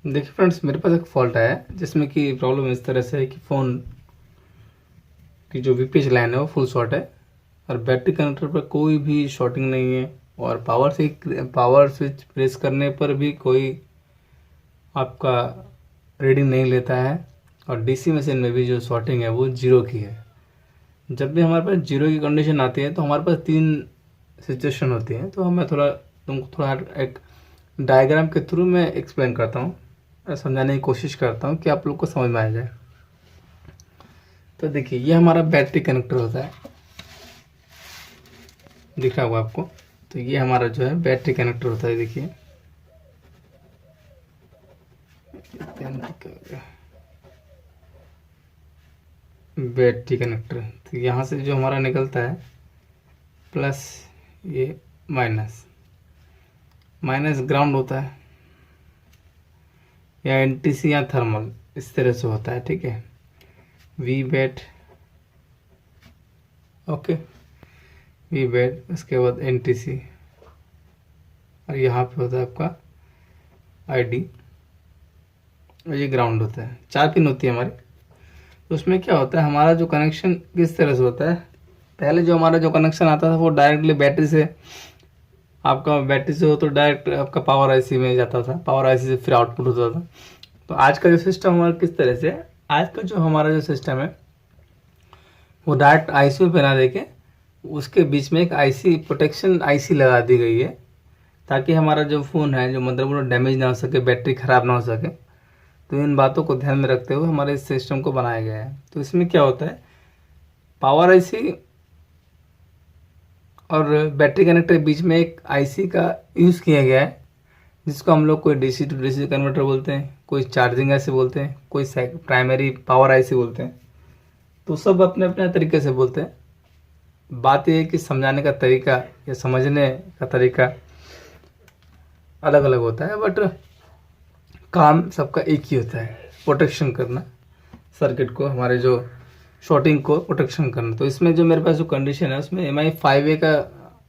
देखिए फ्रेंड्स, मेरे पास एक फ़ॉल्ट आया है जिसमें कि प्रॉब्लम इस तरह से है कि फ़ोन की जो वीपीएच लाइन है वो फुल शॉर्ट है और बैटरी कनेक्टर पर कोई भी शॉर्टिंग नहीं है और पावर स्विच प्रेस करने पर भी कोई आपका रीडिंग नहीं लेता है और डीसी मशीन में भी जो शॉर्टिंग है वो जीरो की है। जब भी हमारे पास जीरो की कंडीशन आती है तो हमारे पास तीन सिचुएशन होती है। तो मैं तुमको थोड़ा एक डायग्राम के थ्रू मैं एक्सप्लेन करता हूँ, समझाने की कोशिश करता हूँ कि आप लोग को समझ में आ जाए। तो देखिए, ये हमारा बैटरी कनेक्टर होता है, दिख रहा होगा आपको। तो ये हमारा जो है बैटरी कनेक्टर होता है। देखिए बैटरी कनेक्टर, तो यहाँ से जो हमारा निकलता है प्लस, ये माइनस माइनस ग्राउंड होता है या एनटीसी या थर्मल, इस तरह से होता है। ठीक है, we bat, okay, we bat, उसके बाद एनटीसी और यहाँ पे होता है आपका आईडी और ये ग्राउंड होता है। 4 पिन होती है हमारी। तो उसमें क्या होता है, हमारा जो कनेक्शन किस तरह से होता है, पहले जो हमारा जो कनेक्शन आता था वो डायरेक्टली बैटरी से, आपका बैटरी से हो तो डायरेक्ट आपका पावर आईसी में जाता था, पावर आईसी से फिर आउटपुट होता था। तो आज का जो सिस्टम हमारा किस तरह से है, आज का जो हमारा जो सिस्टम है वो डायरेक्ट आईसी पे ना देके उसके बीच में एक आईसी प्रोटेक्शन आईसी लगा दी गई है, ताकि हमारा जो फ़ोन है, जो मदरबोर्ड डैमेज ना हो सके, बैटरी ख़राब ना हो सके। तो इन बातों को ध्यान में रखते हुए हमारे इस सिस्टम को बनाया गया है। तो इसमें क्या होता है, पावर आईसी और बैटरी कनेक्टर के बीच में एक आईसी का यूज़ किया गया है, जिसको हम लोग कोई डीसी टू डीसी कन्वर्टर बोलते हैं, कोई चार्जिंग आईसी बोलते हैं, कोई प्राइमरी पावर आईसी बोलते हैं। तो सब अपने अपने तरीके से बोलते हैं। बात यह है कि समझाने का तरीका या समझने का तरीका अलग अलग होता है, बट काम सबका एक ही होता है, प्रोटेक्शन करना सर्किट को, हमारे जो शॉर्टिंग को प्रोटेक्शन करना। तो इसमें जो मेरे पास जो कंडीशन है उसमें MI 5A का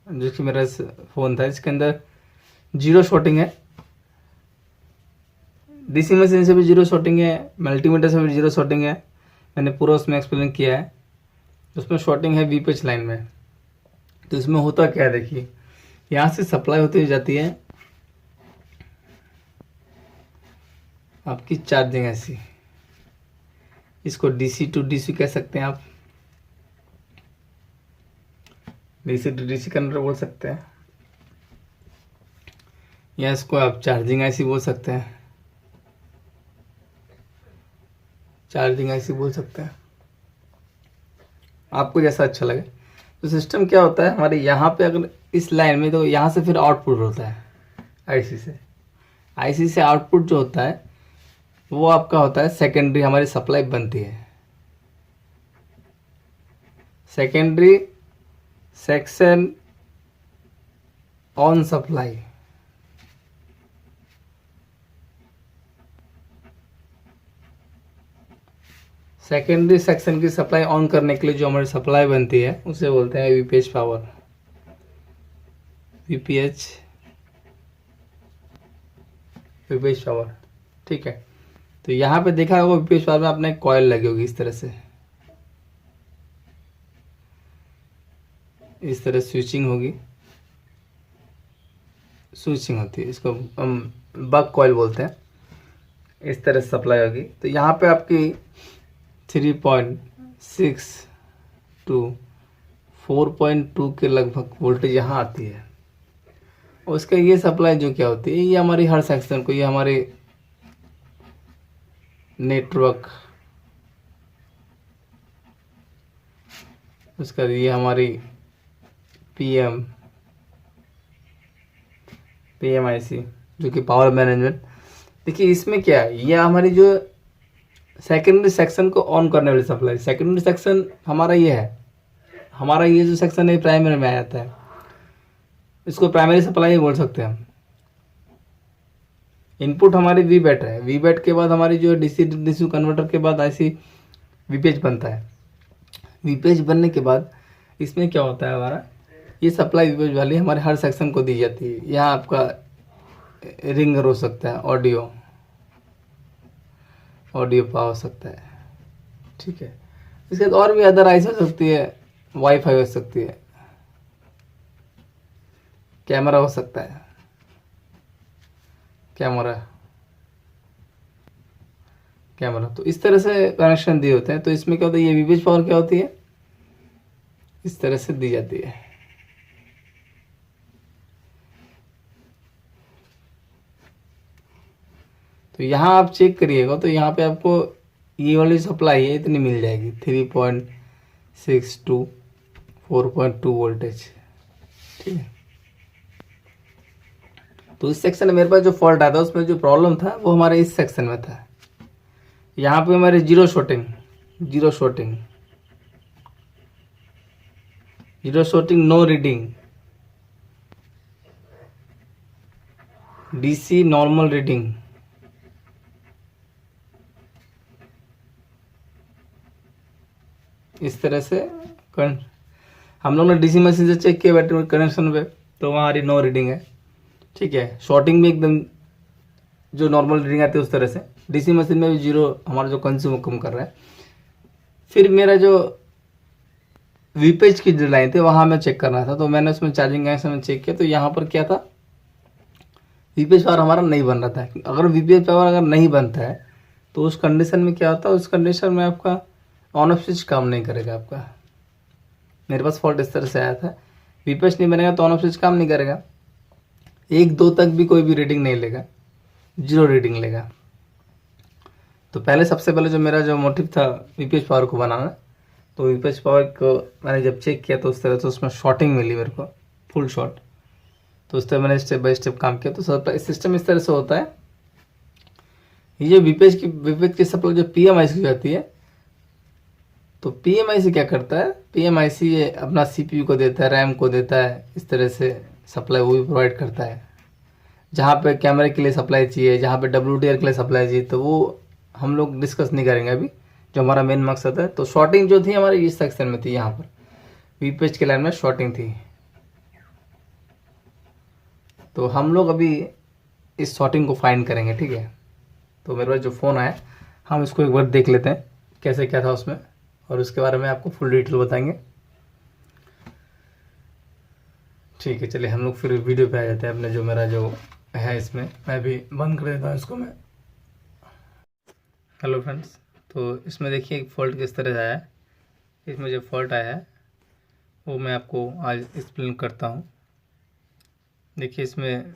जो कि मेरा फ़ोन था, इसके अंदर जीरो शॉर्टिंग है, डीसी मशीन से भी जीरो शॉर्टिंग है, मल्टीमीटर से भी जीरो शॉर्टिंग है। मैंने पूरा उसमें एक्सप्लेन किया है। उसमें शॉर्टिंग है वीपीएच लाइन में। तो इसमें होता क्या है, देखिए, यहाँ से सप्लाई होती जाती है आपकी चार्जिंग ऐसी, इसको डीसी टू डीसी कह सकते हैं आप, डीसी टू डीसी कन्वर्टर बोल सकते हैं, या इसको आप चार्जिंग आईसी बोल सकते हैं, चार्जिंग आईसी बोल सकते हैं, आपको जैसा अच्छा लगे। तो सिस्टम क्या होता है हमारे यहाँ पे, अगर इस लाइन में, तो यहाँ से फिर आउटपुट होता है आईसी से आउटपुट जो होता है वो आपका होता है सेकेंडरी, हमारी सप्लाई बनती है secondary section on supply. Secondary section की सप्लाई ऑन करने के लिए जो हमारी सप्लाई बनती है उसे बोलते हैं वीपीएच पावर, वीपीएच पावर। ठीक है, तो यहाँ पे देखा होगा वीपीएच पावर में आपने कॉयल लगी होगी, इस तरह स्विचिंग होगी, स्विचिंग होती है, इसको हम बक कॉयल बोलते हैं। इस तरह सप्लाई होगी। तो यहाँ पे आपकी 3.6 टू 4.2 के लगभग वोल्टेज यहाँ आती है। और उसका ये सप्लाई जो क्या होती है, ये हमारी हर सेक्शन को, ये हमारे नेटवर्क, उसका ये हमारी PMIC जो कि पावर मैनेजमेंट। देखिए इसमें क्या है, ये हमारी जो सेकेंडरी सेक्शन को ऑन करने वाली सप्लाई, सेकेंडरी सेक्शन हमारा ये है, हमारा ये जो सेक्शन है प्राइमरी में आ जाता है, इसको प्राइमरी सप्लाई बोल सकते हैं हम। इनपुट हमारी वी बैट है, वी बैट के बाद हमारी जो डीसी डीसी कन्वर्टर के बाद आईसी वीपीएच बनता है। वीपीएच बनने के बाद इसमें क्या होता है, हमारा ये सप्लाई वीपीएच वाली हमारे हर सेक्शन को दी जाती है। यहाँ आपका रिंगर हो सकता है, ऑडियो, ऑडियो पावर हो सकता है, ठीक है। इसके बाद और भी अदर आईसी हो सकती है, वाईफाई हो सकती है, कैमरा हो सकता है, कैमरा कैमरा तो इस तरह से कनेक्शन दिए होते हैं। तो इसमें क्या होता है, ये वीपीएच पावर क्या होती है, इस तरह से दी जाती है। तो यहाँ आप चेक करिएगा तो यहाँ पे आपको ये वाली सप्लाई है इतनी मिल जाएगी, 3.62 4.2 वोल्टेज, ठीक है। तो इस सेक्शन में मेरे पास जो फॉल्ट आया था उसमें जो प्रॉब्लम था वो हमारे इस सेक्शन में था। यहाँ पे हमारे zero shorting no reading, DC normal reading, इस तरह से हम लोग ने डीसी मशीन से चेक किया बैटरी कनेक्शन पे, तो वहाँ हमारी नो रीडिंग है, ठीक है। शॉर्टिंग में एकदम जो नॉर्मल रीडिंग आती है उस तरह से, डीसी मशीन में भी जीरो हमारा जो कंज्यूम कम कर रहा है। फिर मेरा जो वीपेज की जो लाइन थी वहाँ मैं चेक करना था, तो मैंने उसमें चार्जिंग कनेक्शन में चेक किया, तो यहाँ पर क्या था, वीपेज पावर हमारा नहीं बन रहा था। अगर वीपेज पावर अगर नहीं बनता है तो उस कंडीशन में क्या होता है, उस कंडीशन में आपका ऑन ऑफ स्विच काम नहीं करेगा आपका। मेरे पास फॉल्ट इस तरह से आया था, वीपेज नहीं बनेगा तो ऑन ऑफ स्विच काम नहीं करेगा, 1-2 तक भी कोई भी रीडिंग नहीं लेगा, जीरो रीडिंग लेगा। तो पहले सबसे पहले जो मेरा जो मोटिव था वीपीएच पावर को बनाना, तो वीपीएच पावर को मैंने जब चेक किया तो उस तरह से उसमें शॉर्टिंग मिली मेरे को, फुल शॉर्ट। तो उस तरह मैंने स्टेप बाय स्टेप काम किया। तो सिस्टम इस तरह से होता है, ये जो वीपीएच की सप्लाई जो पीएमआईसी जाती है, तो पीएमआईसी क्या करता है, पीएमआईसी ये अपना सीपीयू को देता है, रैम को देता है, इस तरह से सप्लाई वो भी प्रोवाइड करता है। जहाँ पे कैमरे के लिए सप्लाई चाहिए, जहाँ पे WDR के लिए सप्लाई चाहिए, तो वो हम लोग डिस्कस नहीं करेंगे अभी, जो हमारा मेन मकसद है। तो शॉर्टिंग जो थी हमारी इस सेक्शन में थी, यहाँ पर वीपेज के लाइन में शॉर्टिंग थी। तो हम लोग अभी इस शॉर्टिंग को फाइंड करेंगे, ठीक है। तो मेरे पास जो फ़ोन आया, हम इसको एक बार देख लेते हैं कैसे क्या था उसमें, और उसके बारे में आपको फुल डिटेल बताएंगे, ठीक है। चलिए हम लोग फिर वीडियो पे आ जाते हैं अपने, जो मेरा जो है इसमें मैं भी बंद कर देता हूँ इसको मैं। हेलो फ्रेंड्स, तो इसमें देखिए एक फ़ॉल्ट किस तरह से आया है। इसमें जो फॉल्ट आया है वो मैं आपको आज एक्सप्लेन करता हूँ। देखिए इसमें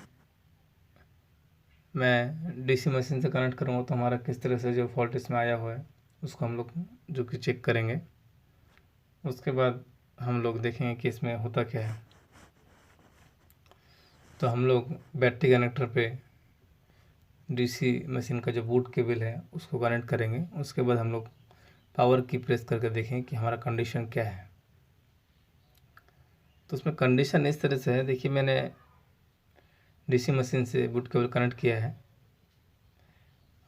मैं डीसी मशीन से कनेक्ट करूँगा तो हमारा किस तरह से जो फॉल्ट इसमें आया हुआ है उसको हम लोग जो कि चेक करेंगे। उसके बाद हम लोग देखेंगे कि इसमें होता क्या है। तो हम लोग बैटरी कनेक्टर पे डीसी मशीन का जो बूट केबल है उसको कनेक्ट करेंगे। उसके बाद हम लोग पावर की प्रेस करके देखें कि हमारा कंडीशन क्या है। तो उसमें कंडीशन इस तरह से है, देखिए मैंने डीसी मशीन से बूट केबल कनेक्ट किया है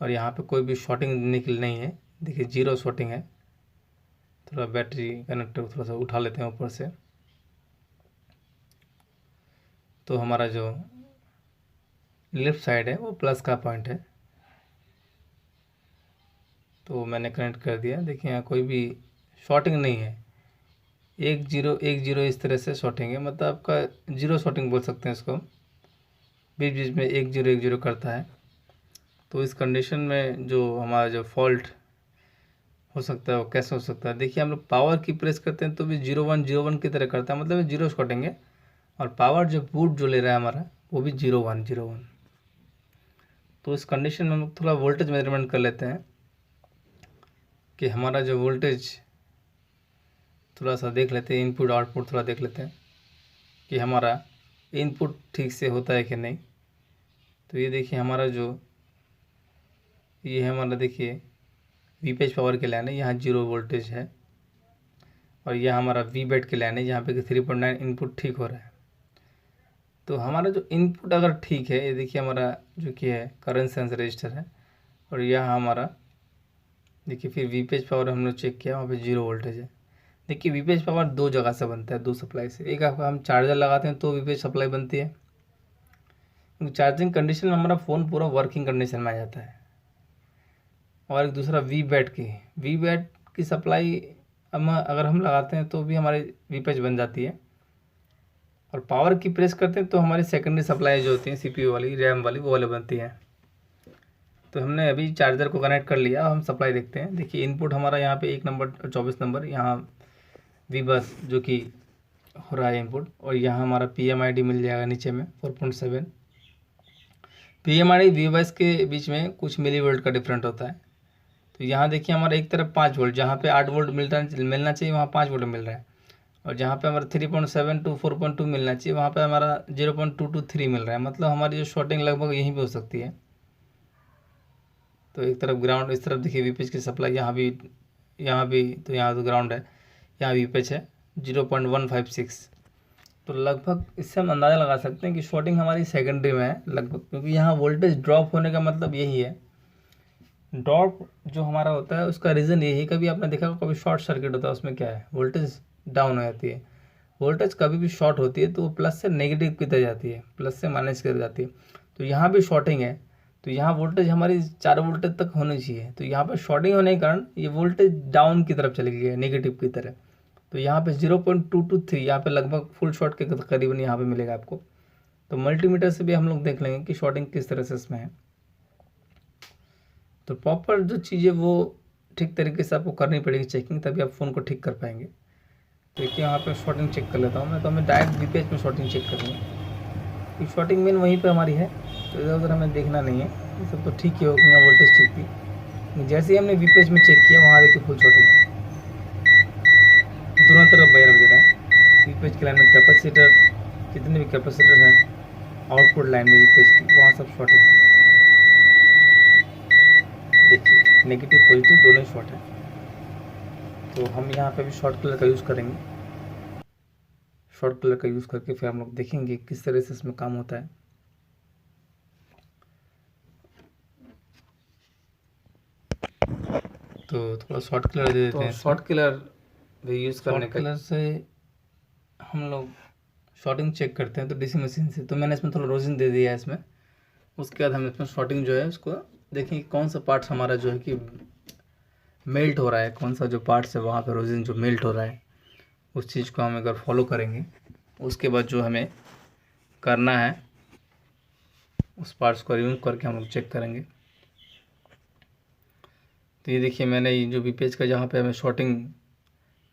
और यहाँ पे कोई भी शॉर्टिंग निकल नहीं है, देखिए जीरो शॉर्टिंग है। थोड़ा बैटरी कनेक्टर थोड़ा सा उठा लेते हैं ऊपर से, तो हमारा जो लेफ़्ट साइड है वो प्लस का पॉइंट है। तो मैंने कनेक्ट कर दिया, देखिए यहाँ कोई भी शॉर्टिंग नहीं है, 1-0 इस तरह से शॉर्टिंग है, मतलब आपका जीरो शॉर्टिंग बोल सकते हैं इसको, बीच बीच में 1-0 करता है। तो इस कंडीशन में जो हमारा जो फॉल्ट हो सकता है वो कैसे हो सकता है, देखिए हम लोग पावर की प्रेस करते हैं तो भी 0-1 की तरह करता है, मतलब जीरो शॉर्टिंग है। और पावर जो बूट जो ले रहा है हमारा वो भी 0-1। तो इस कंडीशन में हम लोग थोड़ा वोल्टेज मेजरमेंट कर लेते हैं कि हमारा जो वोल्टेज थोड़ा सा देख लेते हैं, इनपुट आउटपुट थोड़ा देख लेते हैं कि हमारा इनपुट ठीक से होता है कि नहीं। तो ये देखिए हमारा जो ये है हमारा, देखिए वीपेज पावर के लाइन है, यहाँ 0 वोल्टेज है, और यह हमारा वी बैट के लाइन है जहाँ पे कि 3.9 इनपुट ठीक हो रहा है। तो हमारा जो इनपुट अगर ठीक है, ये देखिए हमारा जो कि है करंट सेंस रजिस्टर है, और यह हमारा देखिए फिर वीपेज पावर हम लोग चेक किया, वहाँ पे 0 वोल्टेज है। देखिए वीपेज पावर 2 जगह से बनता है, 2 सप्लाई से। एक आपका हम चार्जर लगाते हैं तो वीपेज सप्लाई बनती है, क्योंकि चार्जिंग कंडीशन में हमारा फ़ोन पूरा वर्किंग कंडीशन में आ जाता है। और एक दूसरा वी बैट की सप्लाई अगर हम लगाते हैं तो भी हमारी वी पैच बन जाती है। और पावर की प्रेस करते हैं तो हमारी सेकेंडरी सप्लाई जो होती है CPU वाली, रैम वाली, वो वाली बनती है। तो हमने अभी चार्जर को कनेक्ट कर लिया, हम सप्लाई देखते हैं। देखिए इनपुट हमारा यहाँ पे 1 नंबर 24 नंबर, यहाँ वी बस जो कि हो रहा है इनपुट, और यहाँ हमारा PMID मिल जाएगा नीचे में 4.7। PMID वी बस के बीच में कुछ मिली वोल्ट का डिफरेंट होता है। तो यहाँ देखिए हमारा एक तरफ 5 वोल्ट, जहाँ पे 8 वोल्ट मिलना चाहिए वहाँ 5 वोल्ट मिल रहा है, और जहाँ पे हमारा 3.7 टू 4.2 मिलना चाहिए वहाँ पे हमारा 0.223 मिल रहा है। मतलब हमारी जो शॉर्टिंग लगभग यहीं पे हो सकती है। तो एक तरफ ग्राउंड, इस तरफ देखिए वीपेच की सप्लाई, यहाँ भी तो यहाँ तो ग्राउंड है, यहाँ वीपेच है 0.156। तो लगभग इससे हम अंदाज़ा लगा सकते हैं कि शॉर्टिंग हमारी सेकेंडरी में है लगभग, क्योंकि यहाँ वोल्टेज ड्रॉप होने का मतलब यही है। ड्रॉप जो हमारा होता है उसका रीज़न यही है, कभी आपने देखा कभी शॉर्ट सर्किट होता है, उसमें क्या है, वोल्टेज डाउन हो जाती है। वोल्टेज कभी भी शॉर्ट होती है तो वो प्लस से नेगेटिव की तरफ जाती है, प्लस से माइनस की तरफ जाती है। तो यहाँ भी शॉर्टिंग है, तो यहाँ वोल्टेज हमारी 4 वोल्टेज तक होनी चाहिए। तो यहाँ पर शॉर्टिंग होने के कारण ये वोल्टेज डाउन की तरफ चली गई है, नेगेटिव की तरफ। तो यहाँ पे 0.223 यहाँ पे लगभग फुल शॉर्ट के करीबन यहाँ पे मिलेगा आपको। तो मल्टीमीटर से भी हम लोग देख लेंगे कि शॉर्टिंग किस तरह से इसमें है। तो प्रॉपर जो चीज़ें वो ठीक तरीके से आपको करनी पड़ेगी चेकिंग, तभी आप फ़ोन को ठीक कर पाएंगे। देखिए यहाँ पे शॉर्टिंग चेक कर लेता हूँ मैं, तो हमें डायरेक्ट वीपेच में शॉर्टिंग चेक करनी है, कि शॉर्टिंग मेन वहीं पे हमारी है, तो इधर उधर हमें देखना नहीं है। ये सब तो ठीक ही होगा, यहाँ वोल्टेज ठीक थी। जैसे ही हमने वीपेच में चेक किया वहाँ देखिए फुल शॉर्टिंग है, दोनों तरफ वायर बज रहे हैं। वीपेच की लाइन में कैपेसिटर, जितने भी कैपेसिटर हैं आउटपुट लाइन में वीपेच की, वहाँ सब शॉर्टिंग। देखिए नेगेटिव पॉजिटिव दोनों ही शॉर्ट है। तो हम यहाँ पे भी शॉर्ट कलर का यूज़ करेंगे, शॉर्ट कलर का यूज़ करके फिर हम लोग देखेंगे किस तरह से इसमें काम होता है। तो थोड़ा शॉर्ट कलर दे देते हैं। शॉर्ट कलर भी यूज़ करने का, कलर से हम लोग शॉर्टिंग चेक करते हैं तो डीसी मशीन से। तो मैंने इसमें थोड़ा रोजिन दे दिया है इसमें। उसके बाद हम इसमें शॉर्टिंग जो है उसको देखेंगे कौन सा पार्ट हमारा जो है कि मेल्ट हो रहा है, कौन सा जो पार्ट्स है वहाँ पे रोजिन जो मेल्ट हो रहा है, उस चीज़ को हम अगर फॉलो करेंगे, उसके बाद जो हमें करना है उस पार्ट्स को रिमूव करके हम लोग चेक करेंगे। तो ये देखिए मैंने ये जो वीपेच का जहाँ पे हमें शॉर्टिंग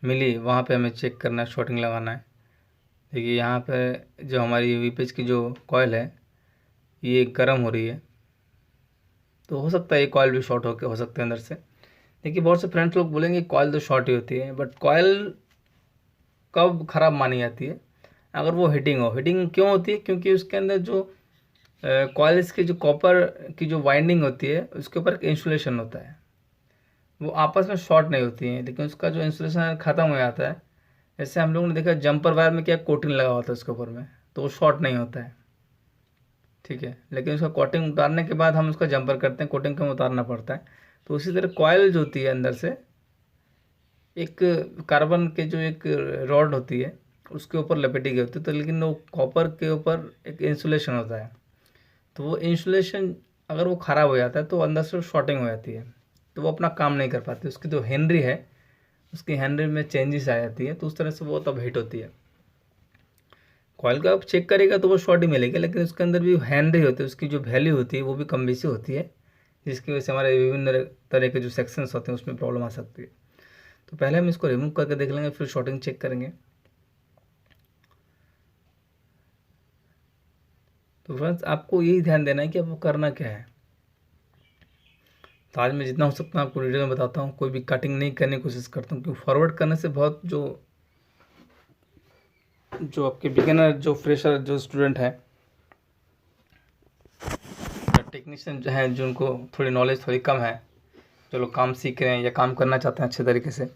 मिली वहाँ पे हमें चेक करना है, शॉर्टिंग लगाना है। देखिए यहाँ पे जो हमारी वीपेच की जो कॉयल है ये गर्म हो रही है, तो हो सकता है ये कॉयल भी शॉर्ट हो सकते हैं अंदर से। देखिए बहुत से फ्रेंड्स लोग बोलेंगे कॉयल तो शॉर्ट ही होती है, बट कॉयल कब ख़राब मानी जाती है, अगर वो हीटिंग हो। हीटिंग क्यों होती है, क्योंकि उसके अंदर जो कॉइल्स की जो कॉपर की जो वाइंडिंग होती है उसके ऊपर एक इंसुलेशन होता है, वो आपस में शॉर्ट नहीं होती हैं, लेकिन उसका जो इंसुलेशन ख़त्म हो जाता है। जैसे हम लोगों ने देखा जंपर वायर में क्या कोटिंग लगा होता है उसके ऊपर में, तो वो शॉर्ट नहीं होता है, ठीक है। लेकिन उसका कोटिंग उतारने के बाद हम उसका जंपर करते हैं, कोटिंग को उतारना पड़ता है। तो उसी तरह कॉयल जो होती है अंदर से एक कार्बन के जो एक रॉड होती है उसके ऊपर लपेटी गई होती है, तो लेकिन वो कॉपर के ऊपर एक इंसुलेशन होता है। तो वो इंसुलेशन अगर वो ख़राब हो जाता है तो अंदर से शॉर्टिंग हो जाती है, तो वो अपना काम नहीं कर पाती। उसकी जो हेनरी है उसकी हेनरी में चेंजेस आ जाती है, तो उस तरह से वो तब हिट होती है। कॉइल का आप चेक करेगा तो वो शॉर्ट ही मिलेगा, लेकिन उसके अंदर भी हेनरी होती है, उसकी जो वैल्यू होती है वो भी कम बेसी होती है, जिसकी वजह से हमारे विभिन्न तरह के जो सेक्शंस होते हैं उसमें प्रॉब्लम आ सकती है। तो पहले हम इसको रिमूव करके देख लेंगे, फिर शॉर्टिंग चेक करेंगे। तो फ्रेंड्स आपको यही ध्यान देना है कि आपको करना क्या है। तो आज मैं जितना हो सकता हूँ आपको वीडियो में बताता हूँ, कोई भी कटिंग नहीं करने की कोशिश करता हूँ, क्योंकि फॉरवर्ड करने से बहुत जो आपके बिगिनर जो फ्रेशर जो स्टूडेंट है, टेक्नीशियन जो है, जो उनको थोड़ी नॉलेज थोड़ी कम है, जो लोग काम सीख रहे हैं या काम करना चाहते हैं अच्छे तरीके से,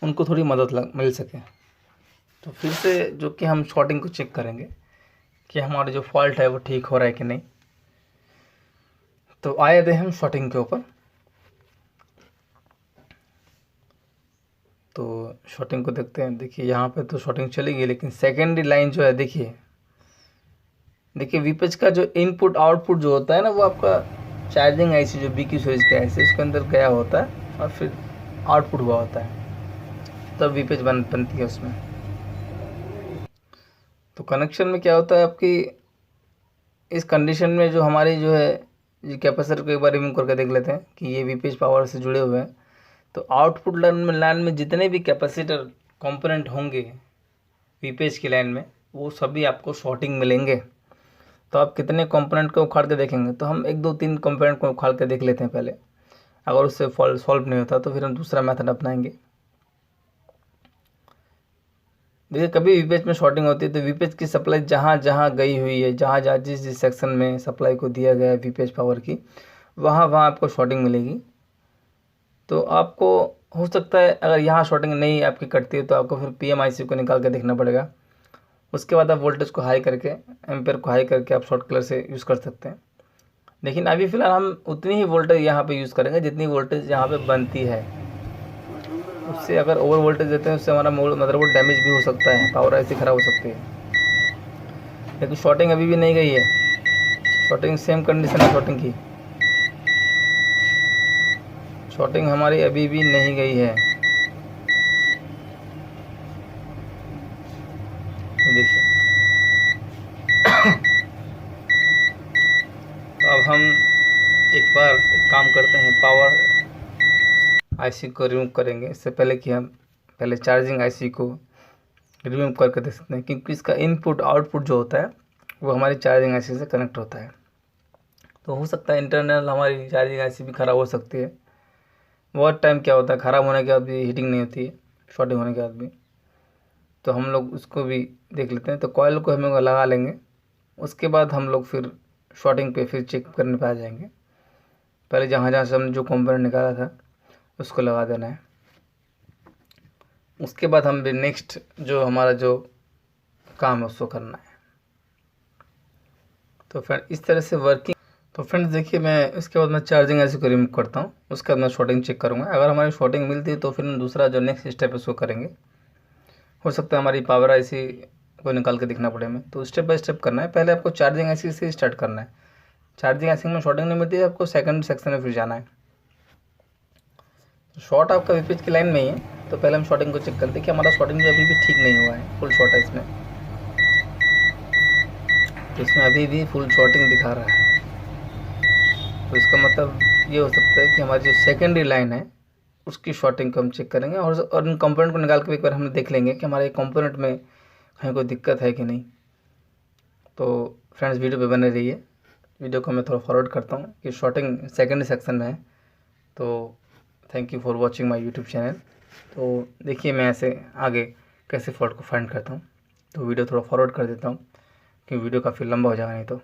उनको थोड़ी मदद मिल सके। तो फिर से जो कि हम शॉर्टिंग को चेक करेंगे कि हमारा जो फॉल्ट है वो ठीक हो रहा है कि नहीं। तो आए थे हम शॉर्टिंग के ऊपर। तो शॉर्टिंग को देखते हैं। देखिए यहाँ पे तो शॉर्टिंग चली गई, लेकिन सेकेंडरी लाइन जो है देखिए वीपेच का जो इनपुट आउटपुट जो होता है ना, वो आपका चार्जिंग आईसी जो BQ सीरीज का आईसी उसके अंदर गया होता है और फिर आउटपुट हुआ होता है, तब वीपेज बनती है उसमें। तो कनेक्शन में क्या होता है आपकी, इस कंडीशन में जो हमारी जो है ये कैपेसिटर को एक बार रिमूव करके देख लेते हैं कि ये वीपेज पावर से जुड़े हुए हैं। तो आउटपुट लाइन में जितने भी कैपेसिटर कंपोनेंट होंगे वीपेज की लाइन में, वो सभी आपको शॉर्टिंग मिलेंगे। तो आप कितने कंपोनेंट को उखाड़ के देखेंगे, तो हम 1 2 3 कंपोनेंट को उखाड़ के देख लेते हैं पहले। अगर उससे सॉल्व नहीं होता तो फिर हम दूसरा मेथड अपनाएंगे। देखिए कभी वीपेज में शॉर्टिंग होती है तो वीपेज की सप्लाई जहाँ जहाँ गई हुई है, जहाँ जहाँ जिस सेक्शन में सप्लाई को दिया गया है वीपेज पावर की, वहाँ वहाँ आपको शॉर्टिंग मिलेगी। तो आपको हो सकता है अगर यहाँ शॉर्टिंग नहीं आपकी कटती है तो आपको फिर PMIC को निकाल के देखना पड़ेगा। उसके बाद आप वोल्टेज को हाई करके, एम्पेयर को हाई करके आप शॉर्ट कलर से यूज़ कर सकते हैं। लेकिन अभी फ़िलहाल हम उतनी ही वोल्टेज यहाँ पे यूज़ करेंगे जितनी वोल्टेज यहाँ पे बनती है। उससे अगर ओवर वोल्टेज देते हैं उससे हमारा मदरबोर्ड डैमेज भी हो सकता है, पावर ऐसी ख़राब हो सकती है। लेकिन शॉर्टिंग अभी भी नहीं गई है, शॉर्टिंग सेम कंडीशन है शॉर्टिंग की, शॉर्टिंग हमारी अभी भी नहीं गई है। देखिए तो अब हम एक बार एक काम करते हैं, पावर आईसी को रिमूव करेंगे। इससे पहले कि हम पहले चार्जिंग आईसी को रिमूव करके देख सकते हैं, क्योंकि इसका इनपुट आउटपुट जो होता है वो हमारी चार्जिंग आईसी से कनेक्ट होता है। तो हो सकता है इंटरनल हमारी चार्जिंग आईसी भी ख़राब हो सकती है। बहुत टाइम क्या होता है ख़राब होने के बाद भी हीटिंग नहीं होती है, शॉर्टिंग होने के बाद भी। तो हम लोग उसको भी देख लेते हैं। तो कॉइल को हम लोग लगा लेंगे, उसके बाद हम लोग फिर शॉर्टिंग पे फिर चेक करने पे आ जाएंगे। पहले जहाँ जहाँ से हमने जो कंपोनेंट निकाला था उसको लगा देना है। उसके बाद हम भी नेक्स्ट जो हमारा जो काम है उसको करना है। तो फ्रेंड इस तरह से वर्किंग। तो फ्रेंड्स देखिए मैं इसके बाद मैं चार्जिंग आईसी को रिमूव करता हूँ, उसके बाद मैं शॉर्टिंग चेक करूँगा। अगर हमारी शॉर्टिंग मिलती है तो फिर हम दूसरा जो नेक्स्ट स्टेप है उसको करेंगे। हो सकता है हमारी पावर आईसी को निकाल के दिखना पड़े हमें, तो स्टेप बाय स्टेप करना है। पहले आपको चार्जिंग आईसी से स्टार्ट करना है। चार्जिंग आईसी में शॉर्टिंग नहीं मिलती है, आपको सेकंड सेक्शन में फिर जाना है। शॉर्ट आपका वीपेज की लाइन में ही है, तो पहले हम शॉर्टिंग को चेक करते हैं कि हमारा शॉर्टिंग जो अभी भी ठीक नहीं हुआ है, फुल शॉर्ट है इसमें। तो इसमें अभी भी फुल शॉर्टिंग दिखा रहा है, तो इसका मतलब ये हो सकता है कि हमारी जो सेकेंडरी लाइन है उसकी शॉर्टिंग को हम चेक करेंगे और इन कंपोनेंट को निकाल के एक बार हम देख लेंगे कि हमारे कंपोनेंट में कहीं कोई दिक्कत है कि नहीं। तो फ्रेंड्स वीडियो पे बने रहिए। वीडियो को मैं थोड़ा फॉरवर्ड करता हूँ कि शॉर्टिंग सेकेंडरी सेक्शन में है। तो thank you for watching my YouTube channel. तो देखिए मैं ऐसे आगे कैसे फॉल्ट को फाइंड करता हूँ। तो वीडियो थोड़ा फॉरवर्ड कर देता हूँ क्योंकि वीडियो काफ़ी लंबा हो जाएगा नहीं तो।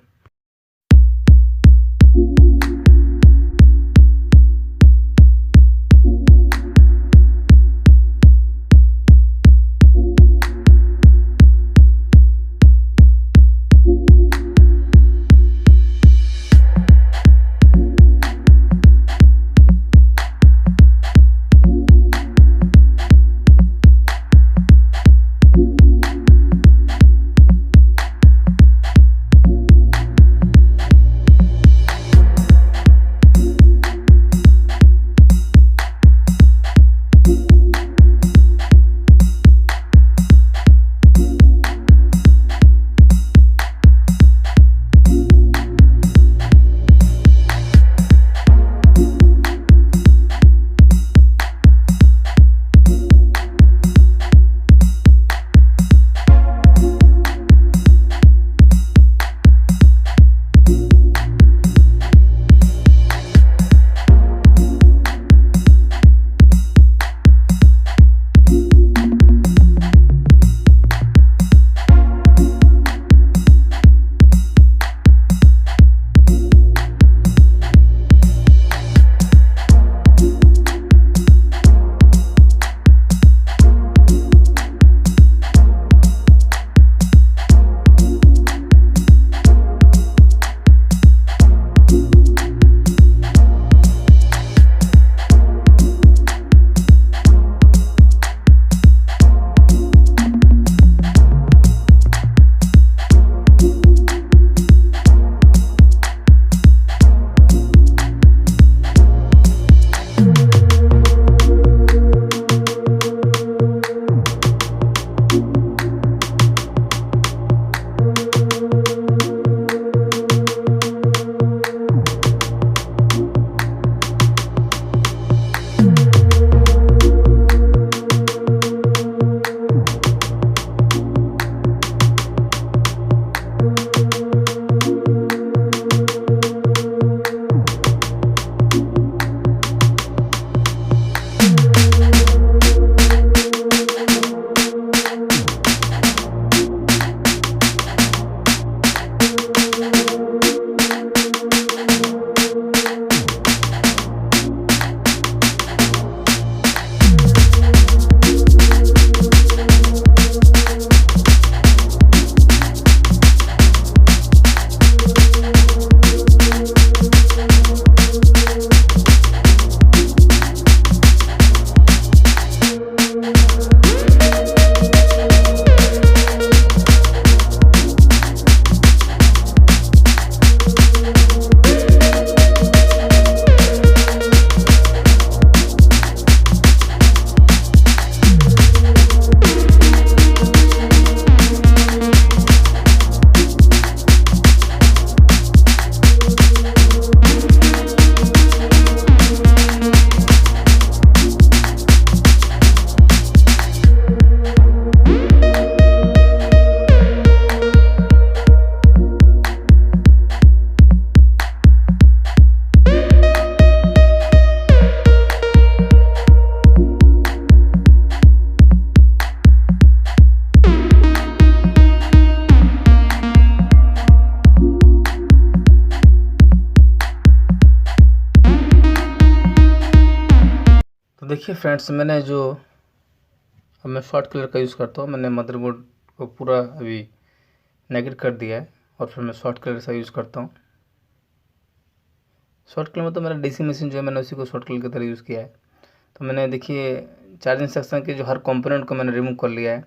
देखिए फ्रेंड्स, मैंने जो अब मैं शॉर्ट कलर का यूज़ करता हूँ। मैंने मदरबोर्ड को पूरा अभी नेगेट कर दिया है और फिर मैं शॉर्ट कलर का यूज़ करता हूँ। शॉर्ट कलर में तो मेरा डीसी मशीन जो है मैंने उसी को शॉर्ट कलर की तरह यूज़ किया है। तो मैंने देखिए चार्जिंग सेक्शन के जो हर कंपोनेंट को मैंने रिमूव कर लिया है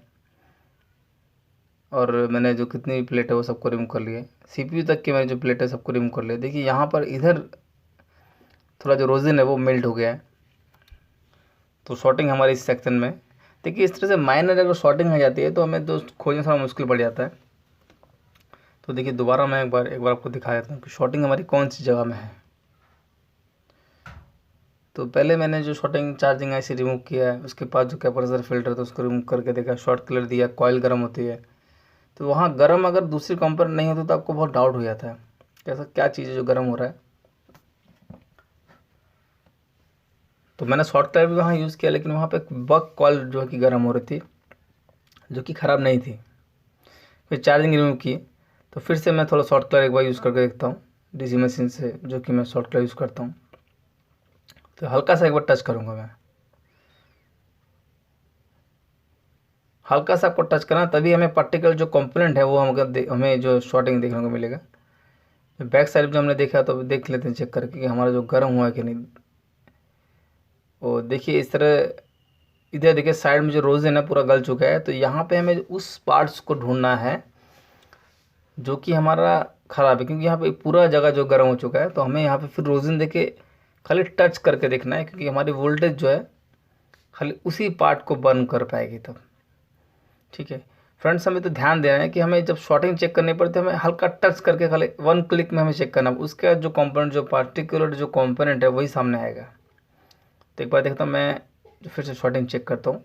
और मैंने जो कितनी भी प्लेट है वो सबको रिमूव कर लिया है। सीपीयू तक की मैंने जो प्लेट है सबको रिमूव कर लिया। देखिए यहाँ पर इधर थोड़ा जो रोजिन है वो मेल्ट हो गया है। तो शॉर्टिंग हमारी इस सेक्शन में, देखिए इस तरह से माइनर अगर शॉर्टिंग हो जाती है तो हमें तो खोजना थोड़ा मुश्किल पड़ जाता है। तो देखिए दोबारा मैं एक बार आपको दिखा देता हूँ कि शॉर्टिंग हमारी कौन सी जगह में है। तो पहले मैंने जो शॉर्टिंग चार्जिंग ऐसे रिमूव किया है, उसके बाद जो कैपेसिटर फिल्टर था उसको रिमूव करके देखा, शॉर्ट कलर दिया, कॉइल गर्म होती है। तो वहाँ गर्म अगर दूसरी कंपोनेंट नहीं होती तो आपको बहुत डाउट हो जाता है कैसा क्या चीज़ है जो गर्म हो रहा है। तो मैंने शॉर्ट कलर भी वहाँ यूज़ किया, लेकिन वहाँ पे बक कॉइल जो है कि गर्म हो रही थी, जो कि ख़राब नहीं थी। फिर चार्जिंग रिमूव की तो फिर से मैं थोड़ा शॉर्ट कलर एक बार यूज़ करके देखता हूँ डीसी मशीन से, जो कि मैं शॉर्ट कलर यूज़ करता हूँ। तो हल्का सा एक बार टच करूँगा मैं, हल्का सा आपको टच करना, तभी हमें पर्टिकुलर जो कंपोनेंट है वो हमें जो शॉर्टिंग देखने को मिलेगा। बैक साइड जो हमने देखा तो देख लेते हैं चेक करके कि हमारा जो गर्म हुआ है कि नहीं। और देखिए इस तरह इधर देखिए साइड में जो रोज़न है पूरा गल चुका है। तो यहाँ पे हमें उस पार्ट्स को ढूंढना है जो कि हमारा ख़राब है, क्योंकि यहाँ पे पूरा जगह जो गर्म हो चुका है। तो हमें यहाँ पे फिर रोज़न देके खाली टच करके देखना है, क्योंकि हमारी वोल्टेज जो है खाली उसी पार्ट को बर्न कर पाएगी तब। ठीक है फ्रेंड्स, हमें तो ध्यान देना है कि हमें जब शॉर्टिंग चेक करनी पड़ती है हमें हल्का टच करके खाली वन क्लिक में हमें चेक करना, उसका जो कंपोनेंट जो पार्टिकुलर जो कंपोनेंट है वही सामने आएगा। तो एक बार देखता हूँ मैं, फिर से शॉर्टिंग चेक करता हूँ।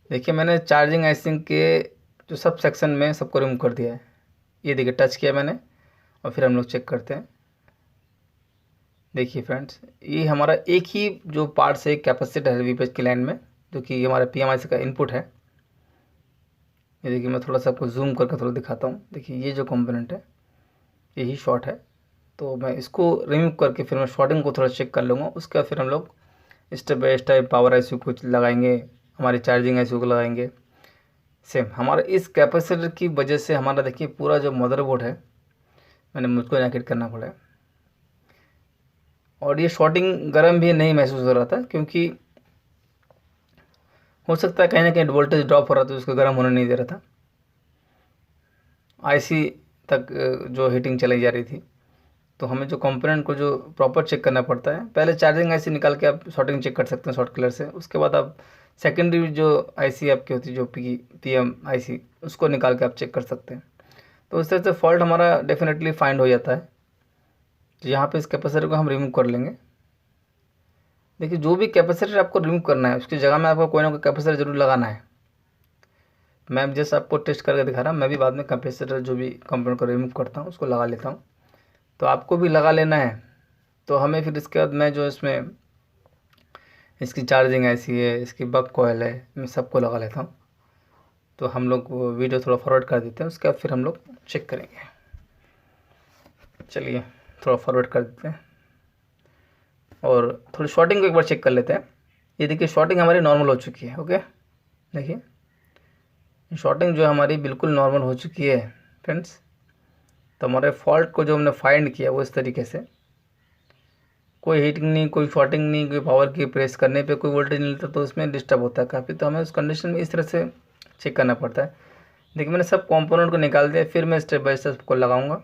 देखिए मैंने चार्जिंग आइसिंग के जो सब सेक्शन में सबको रिमूव कर दिया है। ये देखिए टच किया मैंने और फिर हम लोग चेक करते हैं। देखिए फ्रेंड्स, ये हमारा एक ही जो पार्ट से कैपेसिटर है वीपीएस की लाइन में, जो कि हमारा पीएमआईसी का इनपुट है। ये देखिए मैं थोड़ा सा आपको जूम करके थोड़ा दिखाता हूँ। देखिए ये जो कंपोनेंट है यही शॉर्ट है। तो मैं इसको रिमूव करके फिर मैं शॉर्टिंग को थोड़ा चेक कर लूँगा। उसके बाद फिर हम लोग step by step power IC को लगाएंगे, हमारी चार्जिंग आईसी को लगाएंगे। सेम हमारा इस कैपेसिटर की वजह से हमारा देखिए पूरा जो मदरबोर्ड है मैंने मुझको जैकेट करना पड़ा है। और ये शॉर्टिंग गर्म भी नहीं महसूस हो रहा था, क्योंकि हो सकता है कहीं ना कहीं वोल्टेज ड्रॉप हो रहा था, उसको गर्म होने नहीं दे रहा था। आईसी तक जो हीटिंग चलाई जा रही थी। तो हमें जो कंपोनेंट को जो प्रॉपर चेक करना पड़ता है, पहले चार्जिंग आईसी निकाल के आप शॉर्टिंग चेक कर सकते हैं शॉर्ट कलर से। उसके बाद आप सेकेंडरी जो आईसी आपकी होती है जो पीएम आईसी, उसको निकाल के आप चेक कर सकते हैं। तो इस तरह से फॉल्ट हमारा डेफिनेटली फाइंड हो जाता है। तो यहाँ पे इस कैपेसिटर को हम रिमूव कर लेंगे। देखिए जो भी कैपेसिटर आपको रिमूव करना है उसकी जगह में आपको कोई ना कोई कैपेसिटर जरूर लगाना है। मैं जैसे आपको टेस्ट करके दिखा रहा हूँ, मैं भी बाद में कैपेसिटर जो भी कंपोनेंट को रिमूव करता हूँ उसको लगा लेता हूँ। तो आपको भी लगा लेना है। तो हमें फिर इसके बाद मैं जो इसमें इसकी चार्जिंग ऐसी है, इसकी बक कॉइल है, मैं सबको लगा लेता हूँ। तो हम लोग वीडियो थोड़ा फॉरवर्ड कर देते हैं, उसके बाद फिर हम लोग चेक करेंगे। चलिए थोड़ा फॉरवर्ड कर देते हैं और थोड़ी शॉर्टिंग को एक बार चेक कर लेते हैं। ये देखिए शॉर्टिंग हमारी नॉर्मल हो चुकी है। ओके देखिए शॉर्टिंग जो हमारी बिल्कुल नॉर्मल हो चुकी है फ्रेंड्स। तो हमारे फॉल्ट को जो हमने फाइंड किया वो इस तरीके से, कोई हीटिंग नहीं, कोई शॉर्टिंग नहीं, कोई पावर की प्रेस करने पे कोई वोल्टेज नहीं मिलता, तो उसमें डिस्टर्ब होता है काफ़ी। तो हमें उस कंडीशन में इस तरह से चेक करना पड़ता है। देखिए मैंने सब कंपोनेंट को निकाल दिया, फिर मैं स्टेप बाय स्टेप को लगाऊंगा।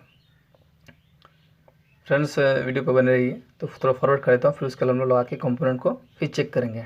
फ्रेंड्स वीडियो पर बने रहिए। तो थोड़ा फॉरवर्ड कर देता हूँ, फिर उसके बाद हम लोग लगा के कंपोनेंट को फिर चेक करेंगे।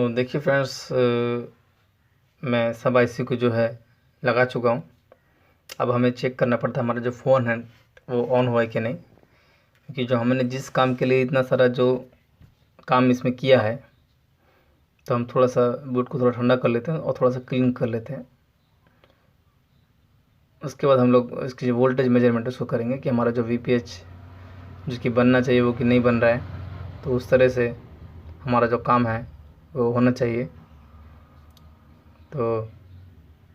तो देखिए फ्रेंड्स, मैं सब आईसी को जो है लगा चुका हूँ। अब हमें चेक करना पड़ता है हमारा जो फ़ोन है वो ऑन हुआ है कि नहीं, क्योंकि जो हमने जिस काम के लिए इतना सारा जो काम इसमें किया है, तो हम थोड़ा सा बूट को थोड़ा ठंडा कर लेते हैं और थोड़ा सा क्लीन कर लेते हैं। उसके बाद हम लोग इसकी जो वोल्टेज मेजरमेंट उसको करेंगे कि हमारा जो वीपीएच जिसकी बनना चाहिए वो कि नहीं बन रहा है। तो उस तरह से हमारा जो काम है वो होना चाहिए। तो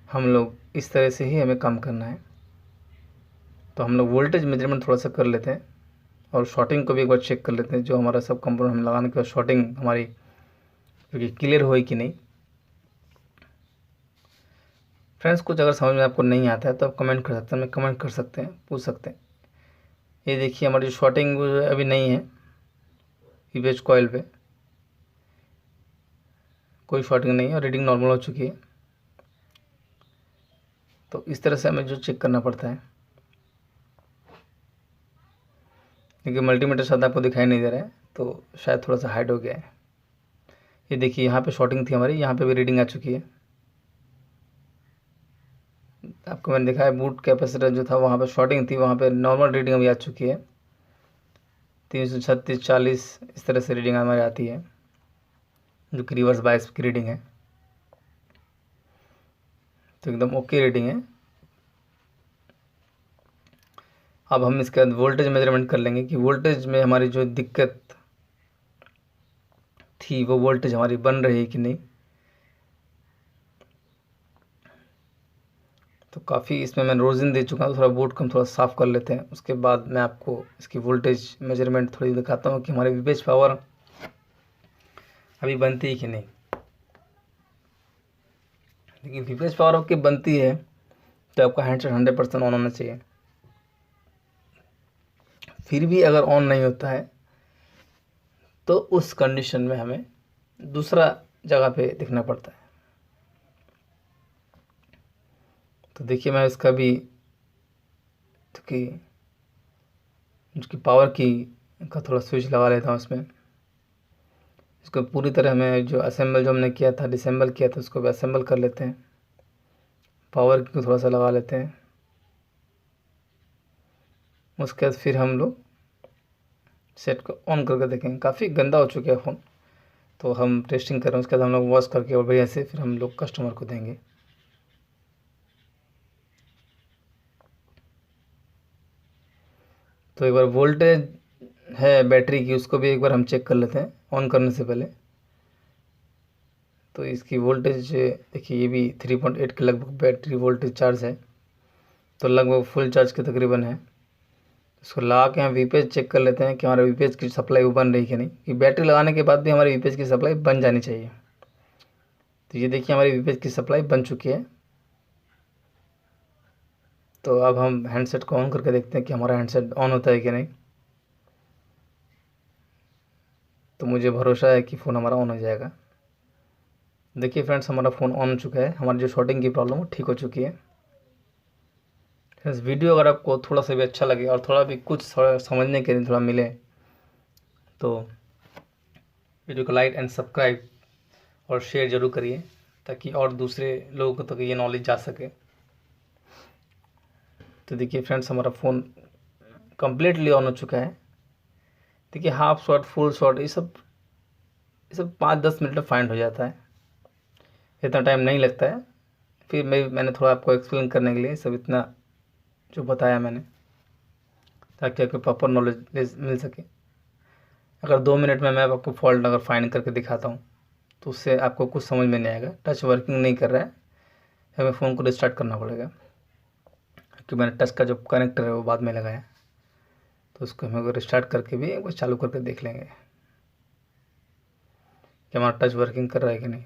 हम लोग इस तरह से ही हमें काम करना है। तो हम लोग वोल्टेज मेजरमेंट थोड़ा सा कर लेते हैं और शॉर्टिंग को भी एक बार चेक कर लेते हैं। जो हमारा सब कंपोनेंट हम लगाने के बाद शॉर्टिंग हमारी क्योंकि क्लियर हो कि नहीं। फ्रेंड्स, कुछ अगर समझ में आपको नहीं आता है तो आप कमेंट कर सकते हैं, हमें कमेंट कर सकते हैं, पूछ सकते हैं। ये देखिए हमारी जो शॉर्टिंग अभी नहीं है वीपीएच कॉइल पे, कोई शॉर्टिंग नहीं है और रीडिंग नॉर्मल हो चुकी है। तो इस तरह से हमें जो चेक करना पड़ता है। देखिए मल्टीमीटर शायद आपको दिखाई नहीं दे रहा है, तो शायद थोड़ा सा हाइड हो गया है। ये देखिए यहाँ पे शॉर्टिंग थी हमारी, यहाँ पे भी रीडिंग आ चुकी है। आपको मैंने दिखाया बूट कैपेसिटर जो था वहाँ पे शॉर्टिंग थी, वहाँ पे नॉर्मल रीडिंग अभी आ चुकी है 336 40 इस तरह से रीडिंग हमारी आती है, जो कि रिवर्स बायस की रीडिंग है। तो एकदम ओके रीडिंग है। अब हम इसके बाद वोल्टेज मेजरमेंट कर लेंगे कि वोल्टेज में हमारी जो दिक्कत थी वो वोल्टेज हमारी बन रही है कि नहीं। तो काफ़ी इसमें मैं रोजिन दे चुका हूँ, थोड़ा बोर्ड को हम थोड़ा साफ़ कर लेते हैं। उसके बाद मैं आपको इसकी वोल्टेज मेजरमेंट थोड़ी दिखाता हूँ कि हमारी वीपीएच पावर अभी बनती है कि नहीं। देखिए वीपीएच पावर आपकी बनती है तो आपका हैंडसेट 100% ऑन होना चाहिए। फिर भी अगर ऑन नहीं होता है तो उस कंडीशन में हमें दूसरा जगह पे देखना पड़ता है। तो देखिए मैं इसका भी कि उसकी पावर की का थोड़ा स्विच लगा लेता हूँ इसमें। इसको पूरी तरह हमें जो असेंबल जो हमने किया था डिसेंबल किया था उसको भी असेंबल कर लेते हैं। पावर को थोड़ा सा लगा लेते हैं। उसके बाद फिर हम लोग सेट को ऑन करके देखेंगे। काफ़ी गंदा हो चुका है फ़ोन, तो हम टेस्टिंग कर रहे हैं। उसके बाद हम लोग वॉश करके और बढ़िया से फिर हम लोग कस्टमर को देंगे। तो एक बार वोल्टेज है बैटरी की उसको भी एक बार हम चेक कर लेते हैं ऑन करने से पहले। तो इसकी वोल्टेज देखिए ये भी 3.8 के लगभग बैटरी वोल्टेज चार्ज है, तो लगभग फुल चार्ज के तकरीबन है। इसको लगा के हम वीपीएच चेक कर लेते हैं कि हमारा वीपीएच की सप्लाई वो बन रही कि नहीं, कि बैटरी लगाने के बाद भी हमारी वीपीएच की सप्लाई बन जानी चाहिए। तो ये देखिए हमारी वीपीएच की सप्लाई बन चुकी है। तो अब हम हैंडसेट को ऑन करके देखते हैं कि हमारा हैंडसेट ऑन होता है कि नहीं। तो मुझे भरोसा है कि फ़ोन हमारा ऑन हो जाएगा। देखिए फ्रेंड्स, हमारा फ़ोन ऑन हो चुका है। हमारी जो शॉर्टिंग की प्रॉब्लम वो ठीक हो चुकी है। इस वीडियो अगर आपको थोड़ा सा भी अच्छा लगे और थोड़ा भी कुछ समझने के लिए थोड़ा मिले तो वीडियो को लाइक एंड सब्सक्राइब और शेयर ज़रूर करिए, ताकि और दूसरे लोगों तक ये नॉलेज जा सके। तो देखिए फ्रेंड्स, हमारा फ़ोन कम्प्लीटली ऑन हो चुका है। देखिए हाफ शॉट फुल शॉट ये सब 5-10 मिनट में फाइंड हो जाता है, इतना टाइम नहीं लगता है। फिर मैंने थोड़ा आपको एक्सप्लेन करने के लिए सब इतना जो बताया मैंने, ताकि आपको प्रॉपर नॉलेज मिल सके। अगर 2 मिनट में मैं आपको फॉल्ट अगर फाइंड करके दिखाता हूँ तो उससे आपको कुछ समझ में नहीं आएगा। टच वर्किंग नहीं कर रहा है, हमें फ़ोन को रिस्टार्ट करना पड़ेगा, क्योंकि मैंने टच का जो कनेक्टर है वो बाद में लगाया। तो उसको हमें रिस्टार्ट करके भी एक बार चालू करके देख लेंगे कि हमारा टच वर्किंग कर रहा है कि नहीं।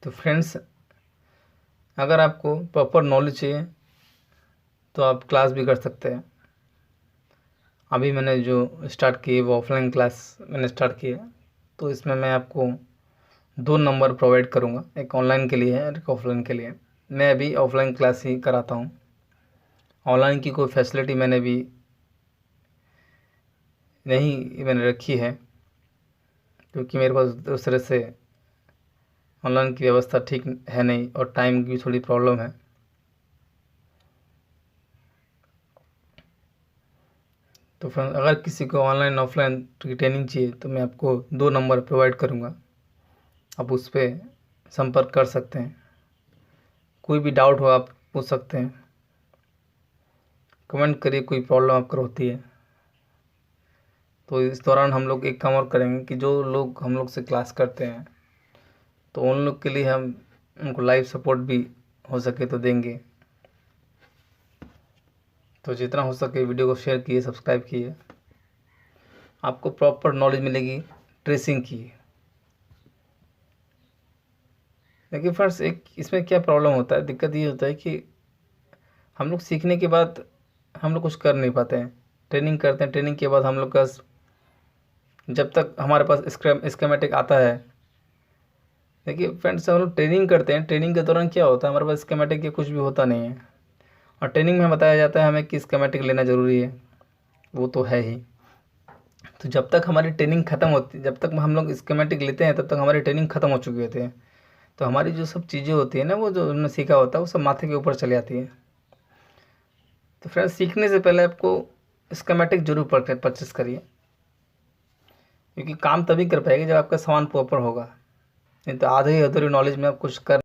तो फ्रेंड्स, अगर आपको प्रॉपर नॉलेज चाहिए तो आप क्लास भी कर सकते हैं। अभी मैंने जो स्टार्ट की है वो ऑफलाइन क्लास मैंने स्टार्ट की है। तो इसमें मैं आपको 2 नंबर प्रोवाइड करूँगा, एक ऑनलाइन के लिए है और एक ऑफलाइन के लिए। मैं अभी ऑफलाइन क्लास ही कराता हूँ। ऑनलाइन की कोई फैसिलिटी मैंने भी मैंने रखी है, क्योंकि मेरे पास उस तरह से ऑनलाइन की व्यवस्था ठीक है नहीं और टाइम की थोड़ी प्रॉब्लम है। तो फ्रेंड्स, अगर किसी को ऑनलाइन ऑफलाइन की ट्रेनिंग चाहिए तो मैं आपको 2 नंबर प्रोवाइड करूँगा, आप उस पर संपर्क कर सकते हैं। कोई भी डाउट हो आप पूछ सकते हैं, कमेंट करिए कोई प्रॉब्लम आपको होती है। तो इस दौरान हम लोग एक काम और करेंगे कि जो लोग हम लोग से क्लास करते हैं तो उन लोग के लिए हम उनको लाइव सपोर्ट भी हो सके तो देंगे। तो जितना हो सके वीडियो को शेयर किए, सब्सक्राइब किए, आपको प्रॉपर नॉलेज मिलेगी ट्रेसिंग की। देखिए फ्रेंड्स, एक इसमें क्या प्रॉब्लम होता है, दिक्कत ये होता है कि हम लोग सीखने के बाद हम लोग कुछ कर नहीं पाते हैं। ट्रेनिंग करते हैं, ट्रेनिंग के बाद हम लोग का जब तक हमारे पास स्कीमेटिक आता है, देखिए फ्रेंड्स, हम लोग ट्रेनिंग करते हैं, ट्रेनिंग के दौरान क्या होता है, हमारे पास स्कीमेटिक के कुछ भी होता नहीं है। और ट्रेनिंग में बताया जाता है हमें कि स्कीमेटिक लेना ज़रूरी है, वो तो है ही। तो जब तक हमारी ट्रेनिंग ख़त्म होती, जब तक हम लोग स्कीमेटिक लेते हैं तब तक हमारी ट्रेनिंग ख़त्म हो चुकी होती है। तो हमारी जो सब चीज़ें होती है ना, वो जो हमने सीखा होता है वो सब माथे के ऊपर चली आती है। तो फ्रेंड्स, सीखने से पहले आपको स्कीमेटिक जरूर परचेस करिए, क्योंकि काम तभी कर पाएंगे जब आपका सामान प्रॉपर होगा। नहीं तो आधे ही अधूरी नॉलेज में आप कुछ कर